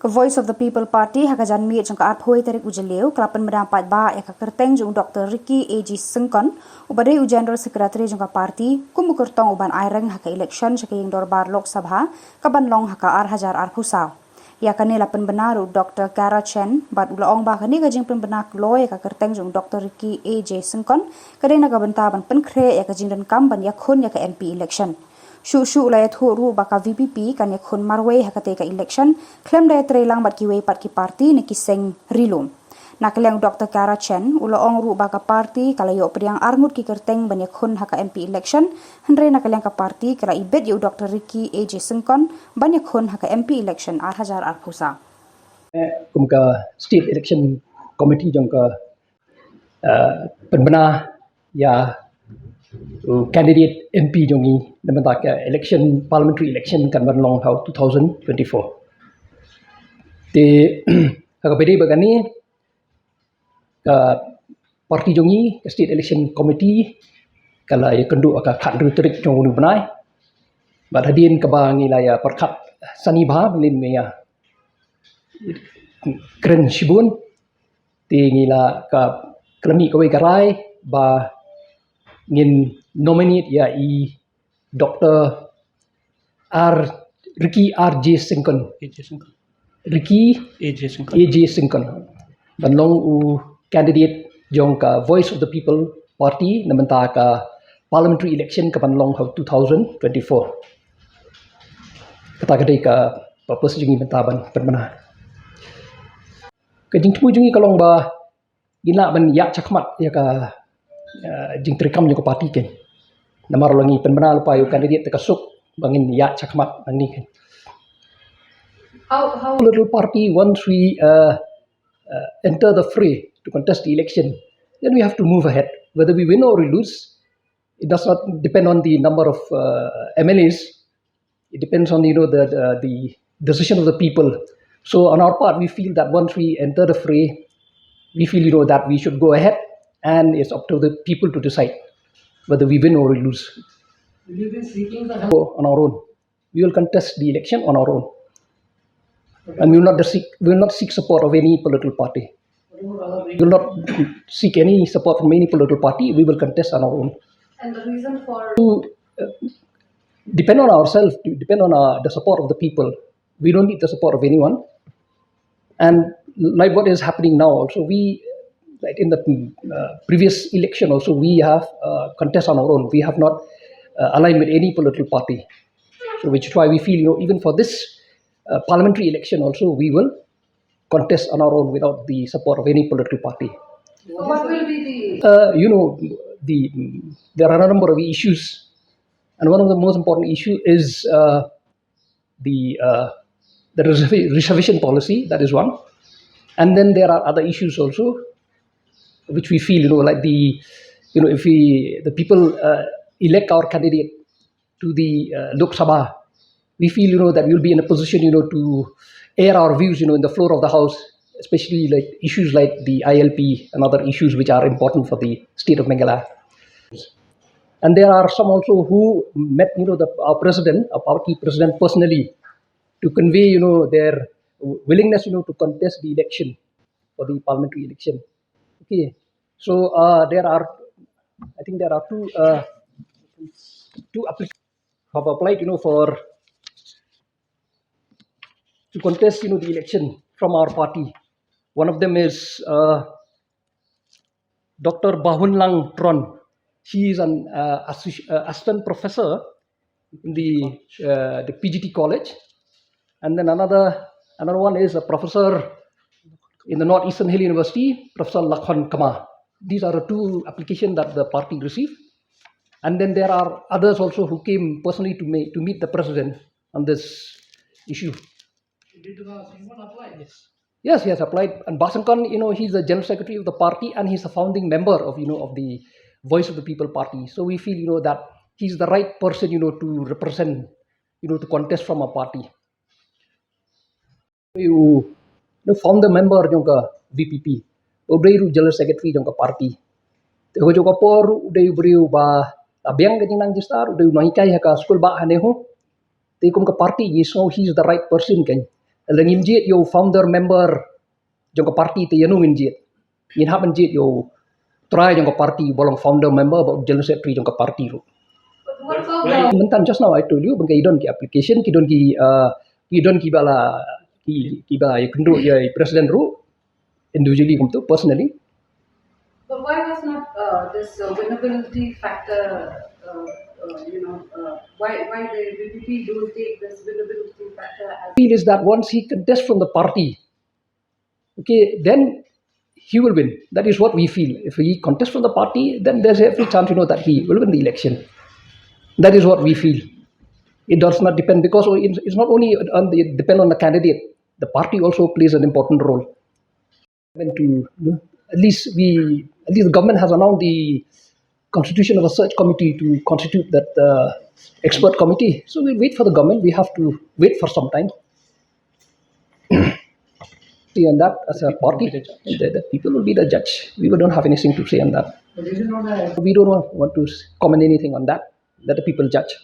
Voice of the People Party hakajan mi jong ka aphoi tarik ujeleu klapan mendapat ba ya ka Kyrteng jong Dr. Ricky AG Syngkon ubadai u General Secretary jong ka party kumu Kyrtong uban aireng haka election shakaying dorbar Lok Sabha kaban long haka hajar pusau ya kanila Pynbna ru Dr. Kyrteng bat ulaong ba kani gajing Pynbna kloy ka Kyrteng jong Dr. Ricky AG Syngkon kadeng naga bentaban penkre ya ka jingdan kamban ya Khun ya ka MP election Shu ulayat ru baka VPP kan ya Khun marway hakate ka election claim daya trelang bat kiway pat ki party ni kiseng rilum. Nakaliang Dr. Kyrteng ulaong ru baka party kalayo priang arngut ki Kyrteng ban ya Khun haka MP election henre nakaliang ka party kala ibet yu Dr. Ricky AG Syngkon ban ya Khun haka MP election hajar pusa. Kum ka state election committee jong ka Pynbna ya candidate MP jongi naman election parliamentary election kan ban long hau 2024 te ka bede bagani ka party jongi state election committee kala ya kendu aka khat rutrik jong nu banai bat hadin ka ba ngi la ya perkhat sani bha lin me ya kren shibun te ngi la ka klami ka wei garai ba ngin nominate ya Dr. Ricky R.J. Syngkon. Ricky A.J. Syngkon. Banlong u candidate jong ka Voice of the People Party namanta ka parliamentary election ka banlong 2024. Kata kadai ka purpose jungi bentaban Pynbna. Kajing tumu jungi kalong ba gina ban ya chakmat ya ka jing terikam jong parti ken namar langi Pynbna lupa yu candidate tekasuk bangin ya chakmat nang ni ken how little party once we enter the fray to contest the election, then we have to move ahead whether we win or we lose. It does not depend on the number of MLAs. It depends on the decision of the people. So on our part we feel that once we enter the fray, we feel that we should go ahead, and it's up to the people to decide whether we win or we lose. Will you be seeking the help on our own? We will contest the election on our own, and we will not seek support of any political party. We will not seek any support from any political party. We will contest on our own. And the reason for to depend on ourselves, to depend on the support of the people. We don't need the support of anyone. And like what is happening now, also like in the previous election, also we have contest on our own. We have not aligned with any political party. So which is why we feel, even for this parliamentary election, also we will contest on our own without the support of any political party. So what will be the there are a number of issues, and one of the most important issue is the reservation policy. That is one, and then there are other issues also, which we feel like if the people elect our candidate to the Lok Sabha, we feel that we'll be in a position to air our views in the floor of the house, especially like issues like the ILP and other issues which are important for the state of Meghalaya. And there are some also who met our president, our party president personally, to convey their willingness to contest the election for the parliamentary election. Okay, so there are two applicants who have applied for to contest the election from our party. One of them is Dr. Bahunlang Tron. She is an assistant professor in the PGT college, and then another one is a professor in the Northeastern Hill University, Professor Khun. These are the two applications that the party received, and then there are others also who came personally to meet the president on this issue. Did Syngkon apply? Yes, he has applied, and Syngkon, he's the general secretary of the party, and he's a founding member of of the Voice of the People Party. So we feel that he's the right person to represent to contest from a party. You founder member jongka VPP, udai general secretary jongka party. Tego jongka por udai beriu ba abiang kajing nang jistar udai nahikai haka school ba haneho. Tekum ke party, he's the right person kan. Lengimjit yo founder member jongko party te yanu minjit. In happen jit yo try jongko party bolong founder member about general secretary jongko party ru. But what about the Mentan just now I told you bangkai idon ki application idon ki bala ki ba ya kendu ya president ru individually kumtu personally. But why was not this winnability factor, why the VPP don't take this winnability factor as Feel is that once he contests from the party, okay, then he will win. That is what we feel. If he contests from the party, then there's every chance that he will win the election. That is what we feel. It does not depend because it's not only depend on the candidate. The party also plays an important role. At least the government has announced the constitution of a search committee to constitute that expert committee. So we wait for the government. We have to wait for some time. On that as a party, the people will be the judge. We don't have anything to say on that. but is it not a We don't want to comment anything on that. Let the people judge.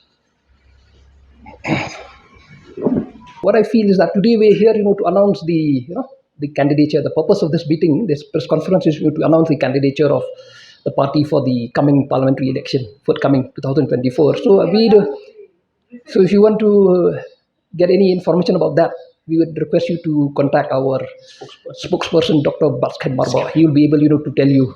What I feel is that today we're here, to announce the candidature. The purpose of this meeting, this press conference, is to announce the candidature of the party for the coming parliamentary election, forthcoming 2024. So if you want to get any information about that, we would request you to contact our spokesperson, Dr. Basket Marba. He will be able, to tell you.